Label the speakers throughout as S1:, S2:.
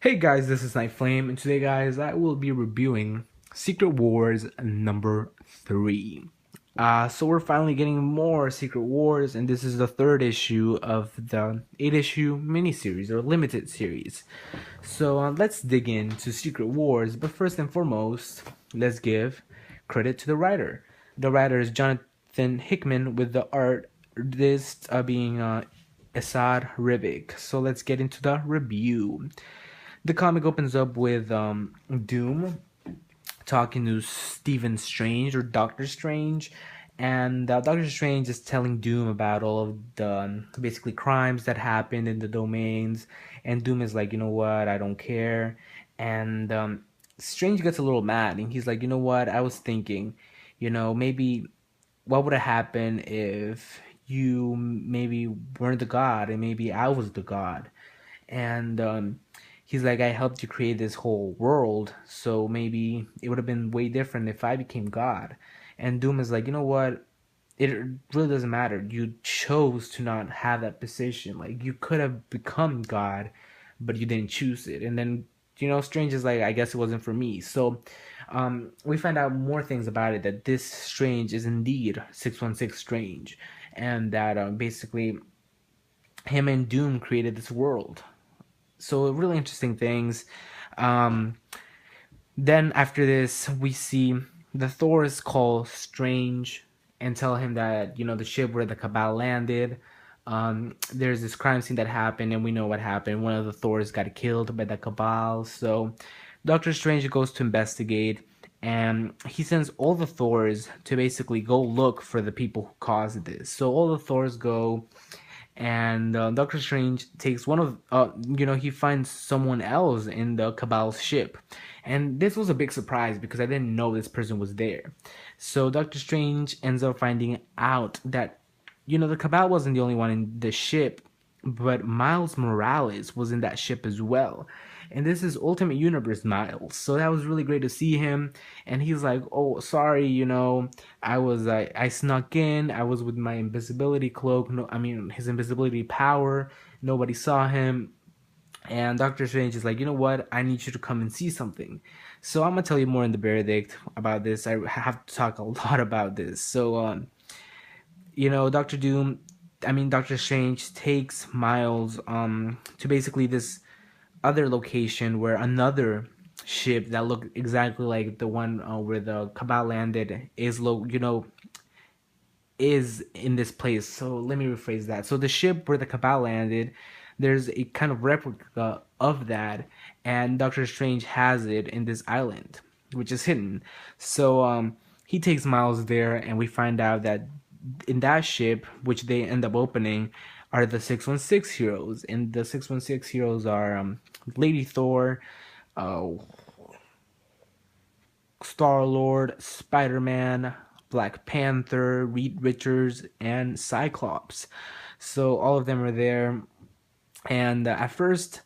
S1: Hey guys, this is Night Flame, and today, guys, I will be reviewing Secret Wars number 3. So we're finally getting more Secret Wars, and this is the third issue of the 8-issue miniseries or limited series. So let's dig into Secret Wars, but first and foremost, let's give credit to the writer. The writer is Jonathan Hickman, with the artist being Esad Ribic. So let's get into the review. The comic opens up with Doom talking to Stephen Strange or Doctor Strange, and Doctor Strange is telling Doom about all of the basically crimes that happened in the domains, and Doom is like, you know what, I don't care, and Strange gets a little mad, and he's like, you know what, I was thinking, maybe what would have happened if you maybe weren't the god and maybe I was the god, and he's like, I helped you create this whole world, so maybe it would have been way different if I became God. And Doom is like, you know what? It really doesn't matter. You chose to not have that position. Like, you could have become God, but you didn't choose it. And then, Strange is like, I guess it wasn't for me. So we find out more things about it, that this Strange is indeed 616 Strange, and that basically him and Doom created this world. So really interesting things. Um, then after this, we see the Thors call Strange and tell him that the ship where the Cabal landed. There's this crime scene that happened, and we know what happened. One of the Thors got killed by the Cabal. So Doctor Strange goes to investigate, and he sends all the Thors to basically go look for the people who caused this. So all the Thors go, and Doctor Strange takes one of he finds someone else in the Cabal's ship, and this was a big surprise because I didn't know this person was there. So Doctor Strange ends up finding out that the Cabal wasn't the only one in the ship, but Miles Morales was in that ship as well. And this is Ultimate Universe Miles. So that was really great to see him. And he's like, oh, sorry, I snuck in. I was with my invisibility cloak. No, I mean, his invisibility power. Nobody saw him. And Doctor Strange is like, you know what? I need you to come and see something. So I'm gonna tell you more in the verdict about this. I have to talk a lot about this. So Doctor Doom, I mean Doctor Strange takes Miles to basically this other location where another ship that looked exactly like the one where the Cabal landed is in this place. So let me rephrase that. So the ship where the Cabal landed, there's a kind of replica of that, and Doctor Strange has it in this island, which is hidden. So he takes Miles there, and we find out that in that ship, which they end up opening, are the 616 heroes, and the 616 heroes are Lady Thor, uh, Star Lord, Spider Man, Black Panther, Reed Richards, and Cyclops. So all of them are there, and at first,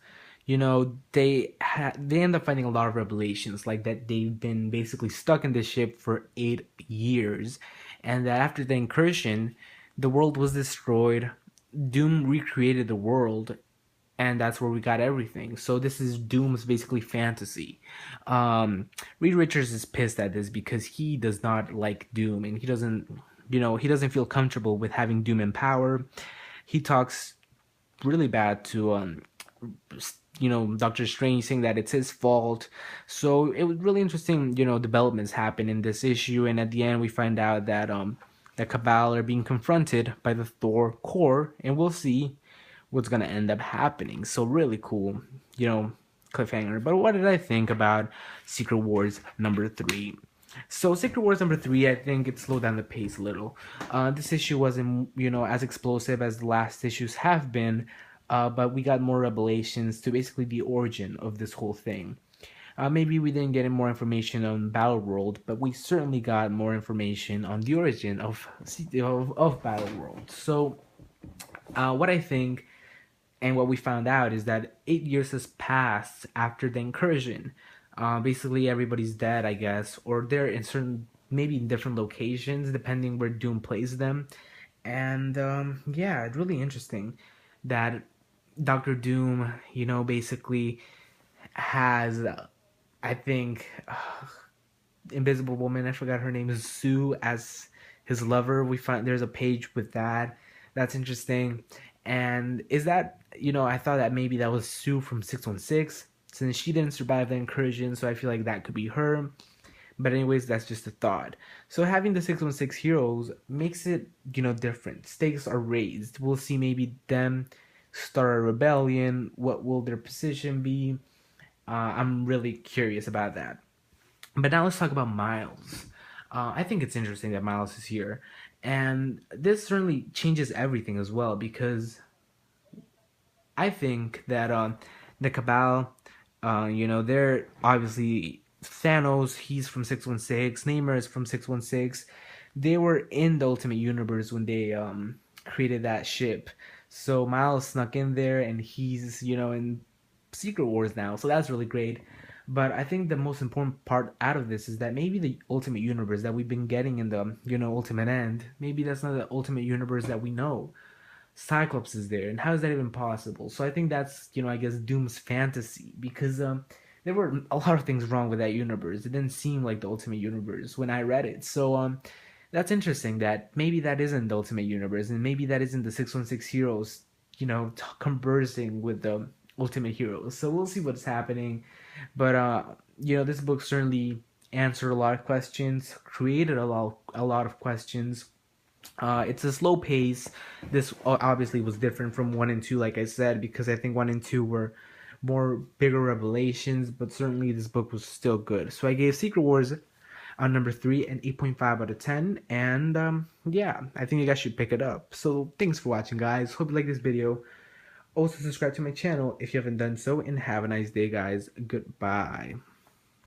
S1: they end up finding a lot of revelations, like that they've been basically stuck in this ship for 8 years, and that after the incursion, the world was destroyed. Doom recreated the world, and that's where we got everything. So this is Doom's basically fantasy. Reed Richards is pissed at this because he does not like Doom, and he doesn't feel comfortable with having Doom in power. He talks really bad to Doctor Strange, saying that it's his fault. So it was really interesting, developments happen in this issue, and at the end we find out that the Cabal are being confronted by the Thor core, and we'll see what's gonna end up happening. So really cool, cliffhanger. But what did I think about Secret Wars number 3? So Secret Wars number 3, I think it slowed down the pace a little. This issue wasn't, as explosive as the last issues have been, but we got more revelations to basically the origin of this whole thing. Maybe we didn't get any more information on Battle World, but we certainly got more information on the origin of Battle World. So, what I think and what we found out is that 8 years has passed after the incursion. Basically, everybody's dead, I guess, or they're in certain, maybe in different locations, depending where Doom plays them. And yeah, it's really interesting that Doctor Doom, basically has, I think, Invisible Woman, I forgot her name, is Sue as his lover. We find there's a page with that. That's interesting. And is that, I thought that maybe that was Sue from 616 since she didn't survive the incursion, so I feel like that could be her. But anyways, that's just a thought. So having the 616 heroes makes it, different. Stakes are raised. We'll see maybe them start a rebellion. What will their position be? I'm really curious about that. But now let's talk about Miles. I think it's interesting that Miles is here. And this certainly changes everything as well because I think that the Cabal, they're obviously Thanos, he's from 616, Namor is from 616. They were in the Ultimate Universe when they created that ship. So Miles snuck in there and he's, in Secret Wars now. So that's really great. But I think the most important part out of this is that maybe the Ultimate Universe that we've been getting in the, Ultimate End, maybe that's not the Ultimate Universe that we know. Cyclops is there, and how is that even possible? So I think that's, I guess Doom's fantasy because there were a lot of things wrong with that universe. It didn't seem like the Ultimate Universe when I read it. So that's interesting that maybe that isn't the Ultimate Universe, and maybe that isn't the 616 heroes, conversing with the Ultimate Heroes. So we'll see what's happening. But this book certainly answered a lot of questions, created a lot of questions. It's a slow pace. This obviously was different from 1 and 2, like I said, because I think 1 and 2 were more bigger revelations, but certainly this book was still good. So I gave Secret Wars on number 3 and 8.5 out of 10. And yeah, I think you guys should pick it up. So thanks for watching, guys. Hope you like this video. Also subscribe to my channel if you haven't done so, and have a nice day, guys. Goodbye.